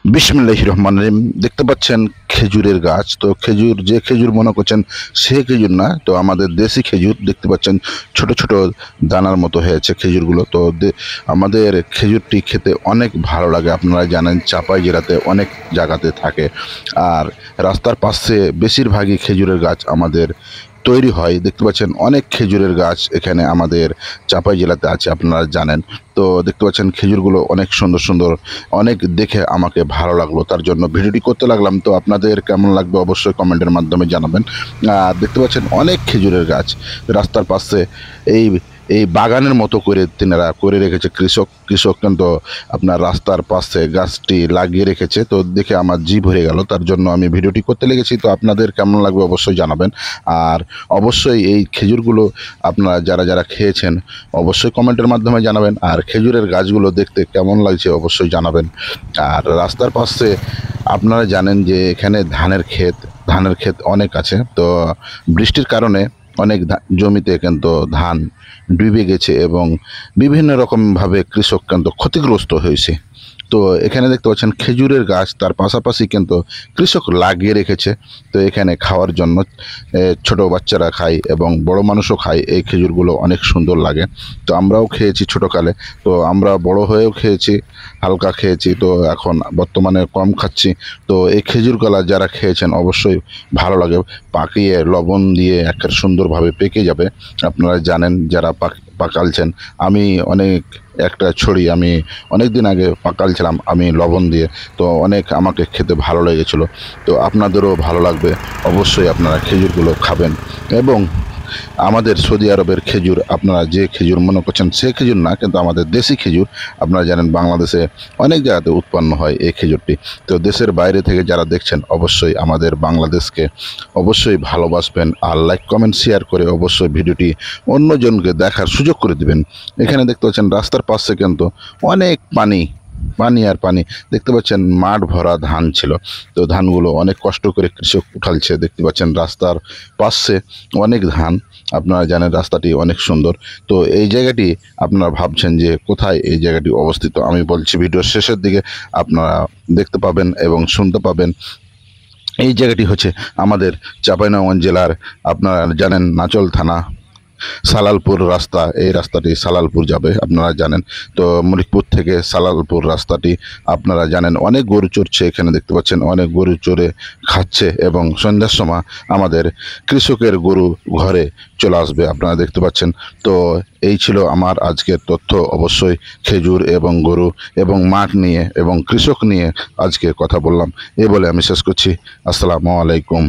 বিসমিল্লাহির রহমানির রহিম। দেখতে পাচ্ছেন খেজুরের গাছ। তো খেজুর, যে খেজুর মনে করছেন সে খেজুর না, তো আমাদের দেশি খেজুর। দেখতে পাচ্ছেন ছোট ছোট দানার মতো হয়েছে খেজুরগুলো। তো আমাদের খেজুরটি খেতে অনেক ভালো লাগে। আপনারা জানেন চাপাই জেলাতে অনেক জায়গাতে থাকে, আর রাস্তার পাশে বেশিরভাগই খেজুরের গাছ আমাদের তৈরি হয়। দেখতে পাচ্ছেন অনেক খেজুরের গাছ এখানে আমাদের চাপাই জেলাতে আছে, আপনারা জানেন। তো দেখতে পাচ্ছেন খেজুরগুলো অনেক সুন্দর সুন্দর, অনেক দেখে আমাকে ভালো লাগলো, তার জন্য ভিডিওটি করতে লাগলাম। তো আপনাদের কেমন লাগবে অবশ্যই কমেন্টের মাধ্যমে জানাবেন। আর দেখতে পাচ্ছেন অনেক খেজুরের গাছ রাস্তার পাশে, এই এই বাগানের মতো করে তিনারা করে রেখেছে কৃষক কিন্তু আপনার রাস্তার পাশে গাছটি লাগিয়ে রেখেছে। তো দেখে আমার জি ভরে গেল, তার জন্য আমি ভিডিওটি করতে লেগেছি। তো আপনাদের কেমন লাগবে অবশ্যই জানাবেন। আর অবশ্যই এই খেজুরগুলো আপনারা যারা যারা খেয়েছেন অবশ্যই কমেন্টের মাধ্যমে জানাবেন। আর খেজুরের গাছগুলো দেখতে কেমন লাগছে অবশ্যই জানাবেন। আর রাস্তার পাশে আপনারা জানেন যে এখানে ধানের ক্ষেত অনেক আছে। তো বৃষ্টির কারণে অনেক জমিতে কিন্তু ধান ডুবে গেছে এবং বিভিন্ন রকমভাবে কৃষক কিন্তু ক্ষতিগ্রস্ত হয়েছে। তো এখানে দেখতে পাচ্ছেন খেজুরের গাছ, তার পাশাপাশি কিন্তু কৃষক লাগিয়ে রেখেছে। তো এখানে খাওয়ার জন্য ছোট বাচ্চারা খায় এবং বড় মানুষও খায়। এই খেজুরগুলো অনেক সুন্দর লাগে। তো আমরাও খেয়েছি ছোটোকালে, তো আমরা বড় হয়েও খেয়েছি, হালকা খেয়েছি, তো এখন বর্তমানে কম খাচ্ছি। তো এই খেজুরগুলা যারা খেয়েছেন অবশ্যই ভালো লাগে। পাকিয়ে লবণ দিয়ে একটা সুন্দরভাবে পেকে যাবে। আপনারা জানেন যারা পাকালছেন, আমি একটা ছড়ি আমি অনেক দিন আগে পাকালছিলাম আমি লবণ দিয়ে। তো অনেক আমাকে খেতে ভালো লেগেছিলো। তো আপনাদেরও ভালো লাগবে, অবশ্যই আপনারা খেজুরগুলো খাবেন। এবং আমাদের সৌদি আরবের খেজুর, আপনারা যে খেজুর মনে করছেন সে খেজুর না, কিন্তু আমাদের দেশি খেজুর। আপনারা জানেন বাংলাদেশে অনেক জায়গাতে উৎপন্ন হয় এই খেজুরটি। তো দেশের বাইরে থেকে যারা দেখছেন অবশ্যই আমাদের বাংলাদেশকে অবশ্যই ভালোবাসবেন, আর লাইক কমেন্ট শেয়ার করে অবশ্যই ভিডিওটি অন্যজনকে দেখার সুযোগ করে দিবেন। এখানে দেখতে পাচ্ছেন রাস্তার পাশে কিন্তু অনেক পানি, পানি আর পানি। দেখতে পাচ্ছেন মাঠ ভরা ধান ছিল। তো ধানগুলো অনেক কষ্ট করে কৃষক উঠালছে। দেখতে পাচ্ছেন রাস্তার পাশে অনেক ধান। আপনারা জানেন রাস্তাটি অনেক সুন্দর। তো এই জায়গাটি আপনারা ভাবছেন যে কোথায় এই জায়গাটি অবস্থিত, আমি বলছি ভিডিওর শেষের দিকে আপনারা দেখতে পাবেন এবং শুনতে পাবেন। এই জায়গাটি হচ্ছে আমাদের চাঁপাইনবাবগঞ্জ জেলার, আপনারা জানেন নাচল থানা, সালালপুর রাস্তা। এই রাস্তাটি সালালপুর যাবে, আপনারা জানেন। তো মলিকপুর থেকে সালালপুর রাস্তাটি আপনারা জানেন। অনেক গরু চড়ছে এখানে, দেখতে পাচ্ছেন অনেক গরু চড়ে খাচ্ছে এবং সন্ধ্যার সময় আমাদের কৃষকের গরু ঘরে চলে আসবে, আপনারা দেখতে পাচ্ছেন। তো এই ছিল আমার আজকের তথ্য। অবশ্যই খেজুর এবং গরু এবং মাঠ নিয়ে এবং কৃষক নিয়ে আজকে কথা বললাম। এ বলে আমি শেষ করছি। আসসালামু আলাইকুম।